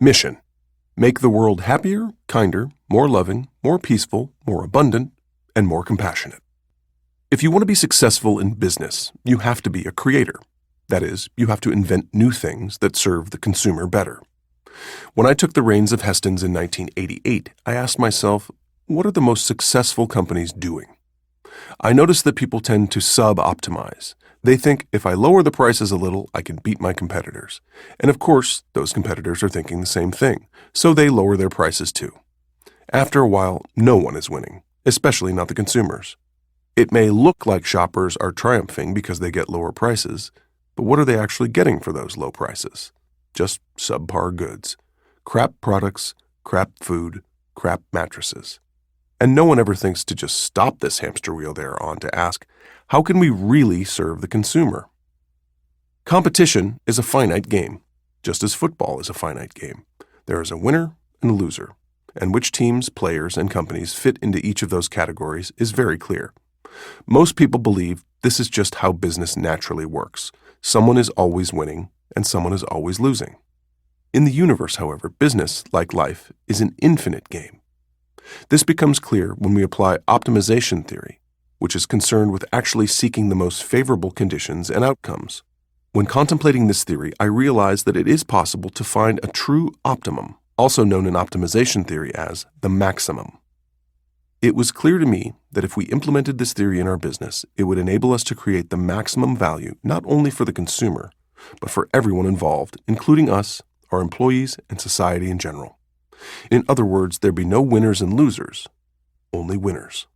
Mission: make the world happier, kinder, more loving, more peaceful, more abundant, and more compassionate. If you want to be successful in business, you have to be a creator. That is, you have to invent new things that serve the consumer better. When I took the reins of Hästens in 1988, I asked myself, what are the most successful companies doing? I noticed that people tend to sub-optimize. They think if I lower the prices a little, I can beat my competitors. And of course, those competitors are thinking the same thing, so they lower their prices too. After a while, no one is winning, especially not the consumers. It may look like shoppers are triumphing because they get lower prices, but what are they actually getting for those low prices? Just subpar goods. Crap products, crap food, crap mattresses. And no one ever thinks to just stop this hamster wheel they're on to ask, how can we really serve the consumer? Competition is a finite game, just as football is a finite game. There is a winner and a loser, and which teams, players, and companies fit into each of those categories is very clear. Most people believe this is just how business naturally works. Someone is always winning, and someone is always losing. In the universe, however, business, like life, is an infinite game. This becomes clear when we apply optimization theory, which is concerned with actually seeking the most favorable conditions and outcomes. When contemplating this theory, I realized that it is possible to find a true optimum, also known in optimization theory as the maximum. It was clear to me that if we implemented this theory in our business, it would enable us to create the maximum value not only for the consumer, but for everyone involved, including us, our employees, and society in general. In other words, there'd be no winners and losers, only winners.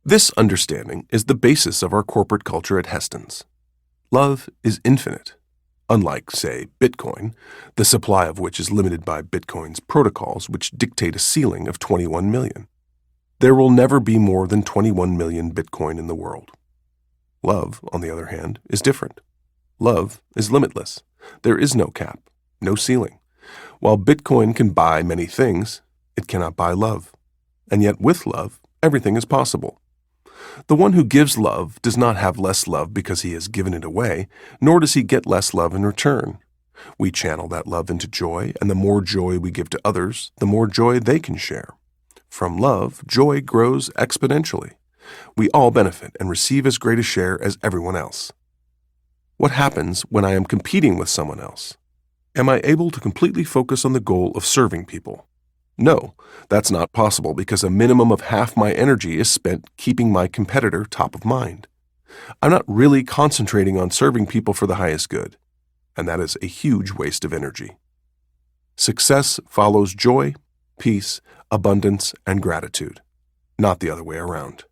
This understanding is the basis of our corporate culture at Hästens. Love is infinite, unlike, say, Bitcoin, the supply of which is limited by Bitcoin's protocols, which dictate a ceiling of 21 million. There will never be more than 21 million Bitcoin in the world. Love, on the other hand, is different. Love is limitless. There is no cap, no ceiling. While Bitcoin can buy many things, it cannot buy love. And yet with love, everything is possible. The one who gives love does not have less love because he has given it away, nor does he get less love in return. We channel that love into joy, and the more joy we give to others, the more joy they can share. From love, joy grows exponentially. We all benefit and receive as great a share as everyone else. What happens when I am competing with someone else? Am I able to completely focus on the goal of serving people? No, that's not possible because a minimum of half my energy is spent keeping my competitor top of mind. I'm not really concentrating on serving people for the highest good, and that is a huge waste of energy. Success follows joy, peace, abundance, and gratitude, not the other way around.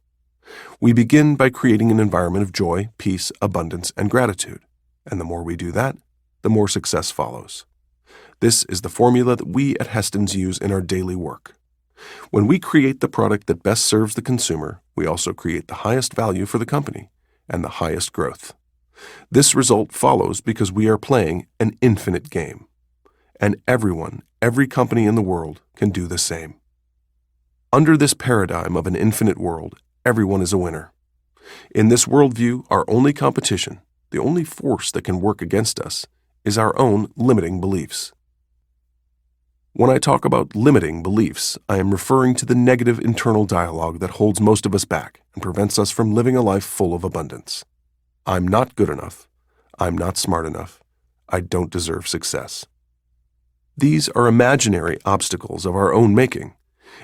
We begin by creating an environment of joy, peace, abundance, and gratitude, and the more we do that, the more success follows. This is the formula that we at Hästens use in our daily work. When we create the product that best serves the consumer, we also create the highest value for the company and the highest growth. This result follows because we are playing an infinite game. And everyone, every company in the world can do the same. Under this paradigm of an infinite world, everyone is a winner. In this worldview, our only competition, the only force that can work against us, is our own limiting beliefs. When I talk about limiting beliefs, I am referring to the negative internal dialogue that holds most of us back and prevents us from living a life full of abundance. I'm not good enough. I'm not smart enough. I don't deserve success. These are imaginary obstacles of our own making,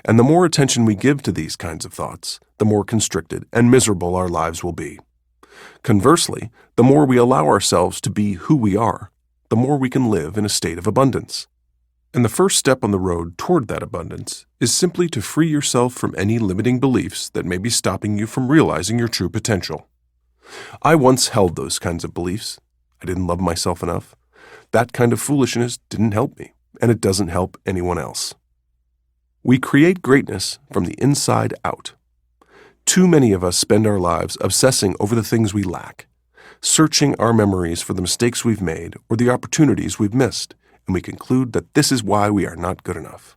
and the more attention we give to these kinds of thoughts, the more constricted and miserable our lives will be. Conversely, the more we allow ourselves to be who we are, the more we can live in a state of abundance. And the first step on the road toward that abundance is simply to free yourself from any limiting beliefs that may be stopping you from realizing your true potential. I once held those kinds of beliefs. I didn't love myself enough. That kind of foolishness didn't help me, and it doesn't help anyone else. We create greatness from the inside out. Too many of us spend our lives obsessing over the things we lack, searching our memories for the mistakes we've made or the opportunities we've missed, and we conclude that this is why we are not good enough.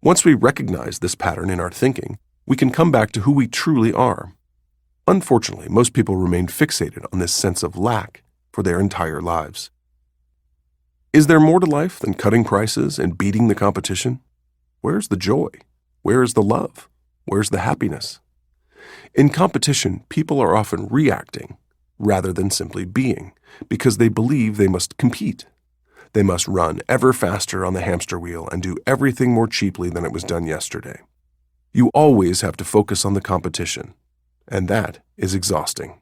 Once we recognize this pattern in our thinking, we can come back to who we truly are. Unfortunately, most people remain fixated on this sense of lack for their entire lives. Is there more to life than cutting prices and beating the competition? Where's the joy? Where is the love? Where's the happiness? In competition, people are often reacting rather than simply being, because they believe they must compete. They must run ever faster on the hamster wheel and do everything more cheaply than it was done yesterday. You always have to focus on the competition, and that is exhausting.